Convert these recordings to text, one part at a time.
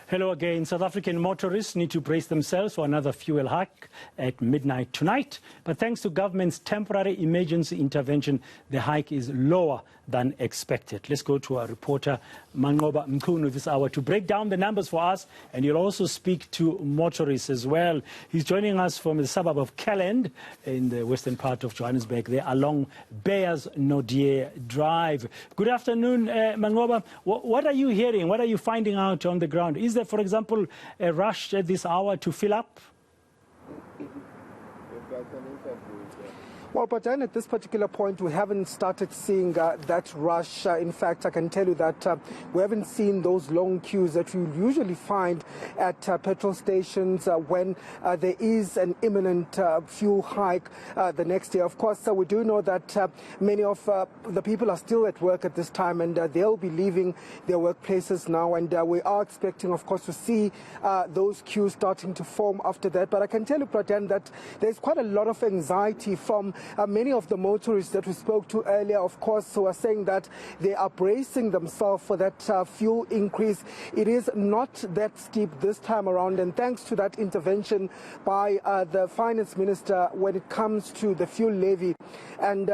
Hello again. South African motorists need to brace themselves for another fuel hike at midnight tonight. But thanks to government's temporary emergency intervention, the hike is lower than expected. Let's go to our reporter, Manqoba Mchunu, this hour to break down the numbers for us. And you'll also speak to motorists as well. He's joining us from the suburb of Kelland in the western part of Johannesburg, there along Beyers Nodier Drive. Good afternoon, Manqoba. What are you hearing? What are you finding out on the ground? Is there, for example, a rush at this hour to fill up? Well, but then at this particular point, we haven't started seeing that rush. In fact, I can tell you that we haven't seen those long queues that you usually find at petrol stations when there is an imminent fuel hike the next day. Of course, we do know that many of the people are still at work at this time, and they'll be leaving their workplaces now. And we are expecting, of course, to see those queues starting to form after that. But I can tell you, Praten, that there's quite a lot of anxiety from many of the motorists that we spoke to earlier, of course, who are saying that they are bracing themselves for that fuel increase. It is not that steep this time around, and thanks to that intervention by the finance minister when it comes to the fuel levy. And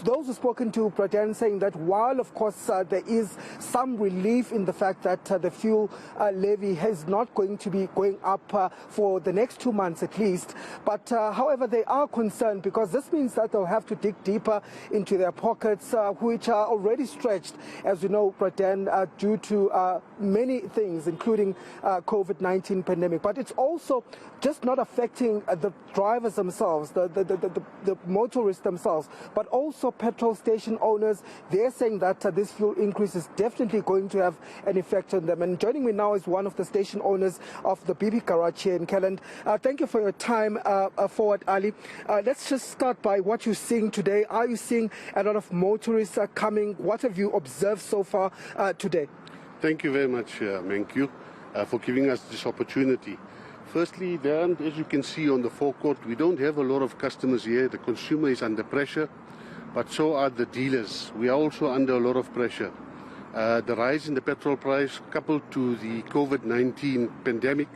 those who've spoken to Praten saying that while, of course, there is some relief in the fact that the fuel levy is not going to be going up for the next 2 months at least, but however, they are concerned because this means that they'll have to dig deeper into their pockets, which are already stretched, as we know, Praten, due to many things, including COVID-19 pandemic. But it's also just not affecting the drivers themselves, the motorists themselves, but also petrol station owners. They're saying that this fuel increase is definitely going to have an effect on them. And joining me now is one of the station owners of the BB Garage here in Kelland. Thank you for your time, Forward Ali. Let's just start by what you're seeing today. Are you seeing a lot of motorists coming? What have you observed so far today? Thank you very much, Manqoba, for giving us this opportunity. Firstly, Dan, as you can see on the forecourt, we don't have a lot of customers here. The consumer is under pressure, but so are the dealers. We are also under a lot of pressure. The rise in the petrol price, coupled to the COVID-19 pandemic,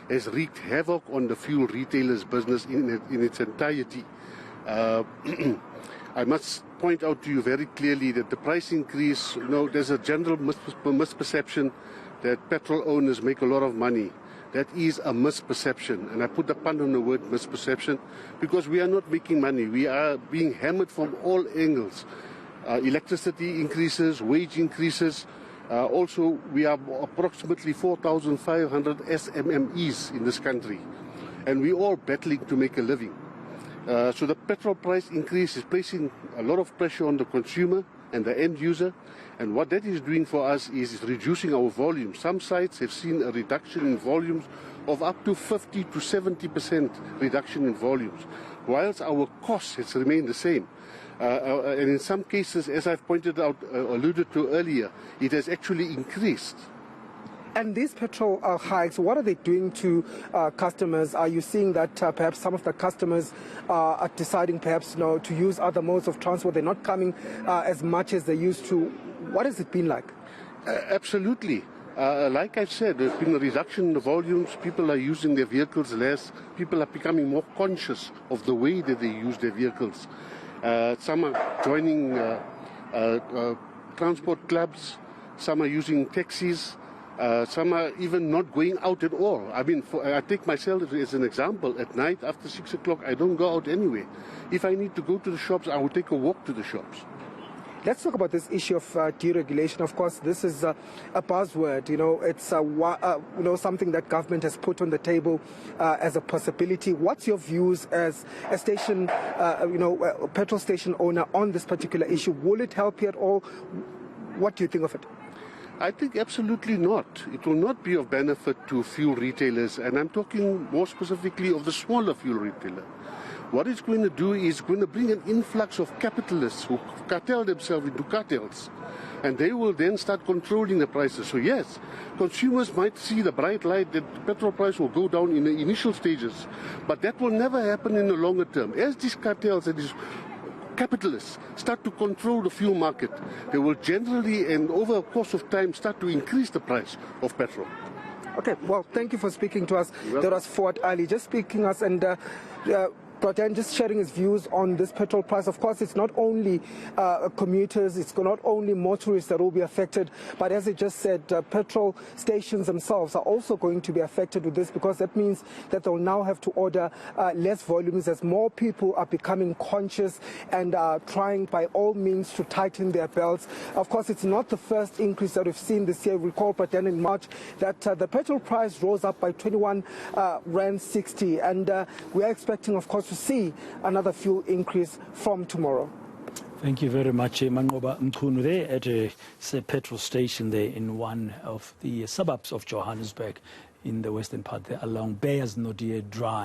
has wreaked havoc on the fuel retailers' business in its entirety. I must point out to you very clearly that the price increase, there's a general misperception that petrol owners make a lot of money. That is a misperception, and I put a pun on the word misperception because we are not making money. We are being hammered from all angles. Electricity increases, wage increases. Also, we are approximately 4,500 SMMEs in this country, and we're all battling to make a living. So the petrol price increase is placing a lot of pressure on the consumer and the end user. And what that is doing for us is reducing our volume. Some sites have seen a reduction in volumes of up to 50 to 70% reduction in volumes, whilst our cost has remained the same. And in some cases, as I've pointed out, alluded to earlier, it has actually increased. And these petrol hikes, what are they doing to customers? Are you seeing that perhaps some of the customers are deciding perhaps to use other modes of transport? They're not coming as much as they used to. What has it been like? Absolutely. Like I said, there's been a reduction in the volumes. People are using their vehicles less. People are becoming more conscious of the way that they use their vehicles. Some are joining transport clubs. Some are using taxis. Some are even not going out at all. I mean, I take myself as an example. At night, after 6 o'clock, I don't go out anyway. If I need to go to the shops, I will take a walk to the shops. Let's talk about this issue of deregulation. Of course, this is a buzzword. It's something that government has put on the table as a possibility. What's your views as a station, petrol station owner on this particular issue? Will it help you at all? What do you think of it? I think absolutely not. It will not be of benefit to fuel retailers, and I'm talking more specifically of the smaller fuel retailer. What it's going to do is going to bring an influx of capitalists who cartel themselves into cartels, and they will then start controlling the prices. So yes, consumers might see the bright light that the petrol price will go down in the initial stages, but that will never happen in the longer term. As these cartels and these capitalists start to control the fuel market, they will generally and over a course of time start to increase the price of petrol. Okay, well, thank you for speaking to us. That was Fuad Ali just speaking us and Protein just sharing his views on this petrol price. Of course, it's not only commuters, it's not only motorists that will be affected, but as he just said, petrol stations themselves are also going to be affected with this, because that means that they'll now have to order less volumes as more people are becoming conscious and trying by all means to tighten their belts. Of course, it's not the first increase that we've seen this year. Recall, but then in March that the petrol price rose up by 21 Rand 60, and we are expecting, of course, to see another fuel increase from tomorrow. Thank you very much, Manqoba Mchunu, there at a petrol station there in one of the suburbs of Johannesburg in the western part there along Bears Drive.